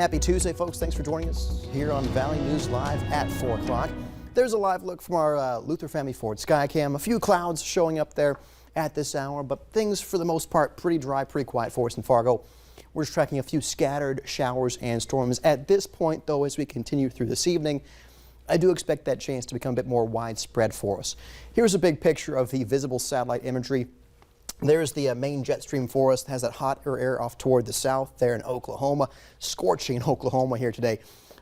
Happy Tuesday, folks. Thanks for joining us here on Valley News Live at 4 o'clock. There's a live look from our Luther Family Ford Skycam. A few clouds showing up there at this hour, but things for the most part pretty dry, pretty quiet for us in Fargo. We're just tracking a few scattered showers and storms at this point, though, as we continue through this evening. I do expect that chance to become a bit more widespread for us. Here's a big picture of the visible satellite imagery. There's the main jet stream for us. It has that hotter air off toward the south there in Oklahoma. Scorching in Oklahoma here today.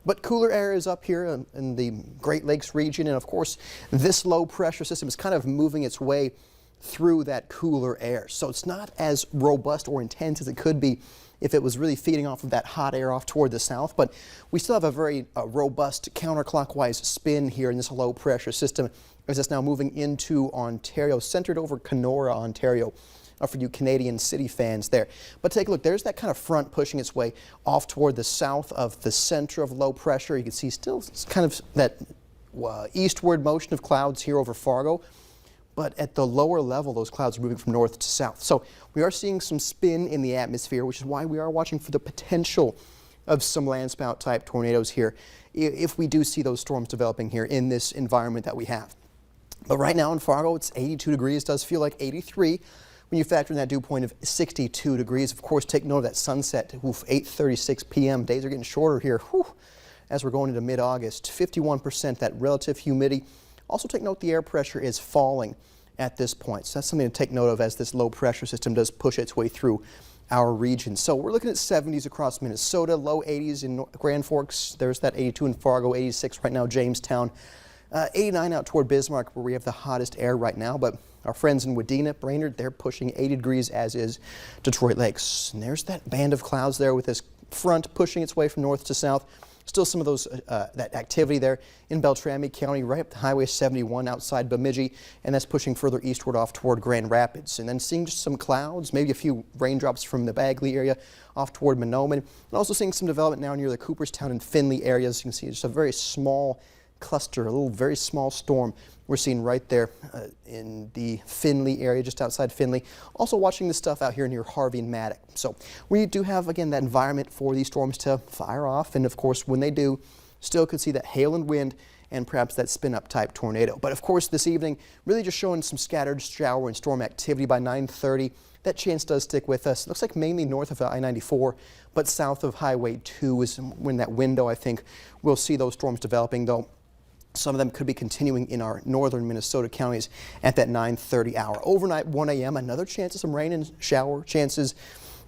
But cooler air is up here in the Great Lakes region. And of course, this low pressure system is kind of moving its way through that cooler air. So it's not as robust or intense as it could be if it was really feeding off of that hot air off toward the south. But we still have a very robust counterclockwise spin here in this low pressure system as it's now moving into Ontario, centered over Kenora, Ontario, for you Canadian City fans there. But take a look, there's that kind of front pushing its way off toward the south of the center of low pressure. You can see still kind of that eastward motion of clouds here over Fargo. But at the lower level, those clouds are moving from north to south. So we are seeing some spin in the atmosphere, which is why we are watching for the potential of some landspout type tornadoes here if we do see those storms developing here in this environment that we have. But right now in Fargo, it's 82 degrees. It does feel like 83 when you factor in that dew point of 62 degrees. Of course, take note of that sunset. 8:36 p.m. Days are getting shorter here as we're going into mid-August. 51% that relative humidity. Also take note the air pressure is falling at this point. So that's something to take note of as this low pressure system does push its way through our region. So we're looking at 70s across Minnesota, low 80s in Grand Forks. There's that 82 in Fargo, 86 right now, Jamestown. 89 out toward Bismarck, where we have the hottest air right now. But our friends in Wadena, Brainerd, they're pushing 80 degrees, as is Detroit Lakes. And there's that band of clouds there with this front pushing its way from north to south. Still some of those that activity there in Beltrami County, right up to Highway 71 outside Bemidji, and that's pushing further eastward off toward Grand Rapids. And then seeing just some clouds, maybe a few raindrops from the Bagley area off toward Monoman. And also seeing some development now near the Cooperstown and Findlay areas. You can see just a very small cluster, a little very small storm we're seeing right there in the Findlay area, just outside Findlay. Also watching this stuff out here near Harvey and Maddox. So we do have, again, that environment for these storms to fire off. And of course, when they do, still could see that hail and wind and perhaps that spin-up type tornado. But of course, this evening, really just showing some scattered shower and storm activity by 9:30. That chance does stick with us. Looks like mainly north of I-94, but south of Highway 2 is when that window, I think, we'll see those storms developing, though. Some of them could be continuing in our northern Minnesota counties at that 9:30 hour. Overnight, 1 a.m., another chance of some rain and shower chances.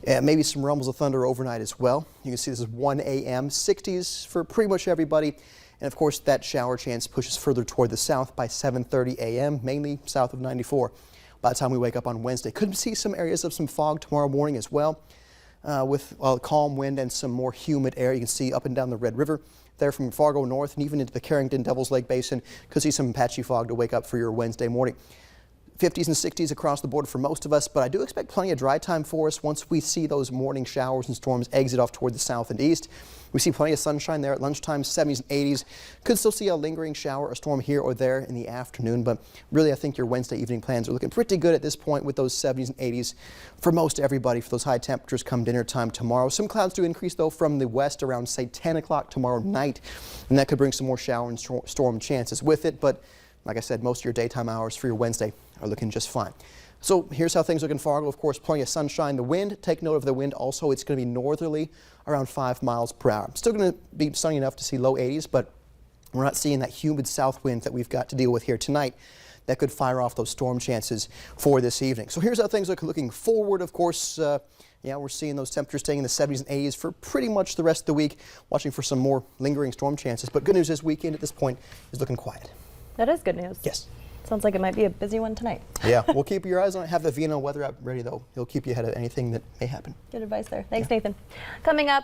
Maybe some rumbles of thunder overnight as well. You can see this is 1 a.m., 60s for pretty much everybody. And of course, that shower chance pushes further toward the south by 7:30 a.m., mainly south of 94. By the time we wake up on Wednesday, could see some areas of some fog tomorrow morning as well. With calm wind and some more humid air. You can see up and down the Red River there from Fargo north and even into the Carrington Devils Lake Basin. Could see some patchy fog to wake up for your Wednesday morning. 50s and 60s across the board for most of us, but I do expect plenty of dry time for us once we see those morning showers and storms exit off toward the south and east. We see plenty of sunshine there at lunchtime, 70s and 80s. Could still see a lingering shower or storm here or there in the afternoon, but really I think your Wednesday evening plans are looking pretty good at this point with those 70s and 80s for most everybody for those high temperatures come dinner time tomorrow. Some clouds do increase though from the west around say 10 o'clock tomorrow night, and that could bring some more shower and storm chances with it, but like I said, most of your daytime hours for your Wednesday are looking just fine. So here's how things look in Fargo. Of course, plenty of sunshine. The wind, take note of the wind also. It's going to be northerly around 5 miles per hour. Still going to be sunny enough to see low 80s, but we're not seeing that humid south wind that we've got to deal with here tonight that could fire off those storm chances for this evening. So here's how things look looking forward. Of course, yeah, we're seeing those temperatures staying in the 70s and 80s for pretty much the rest of the week, watching for some more lingering storm chances. But good news, this weekend at this point is looking quiet. That is good news. Yes. Sounds like it might be a busy one tonight. Yeah, we'll keep your eyes on it. Have the VNO weather app ready, though. He'll keep you ahead of anything that may happen. Good advice there. Thanks, Nathan. Coming up.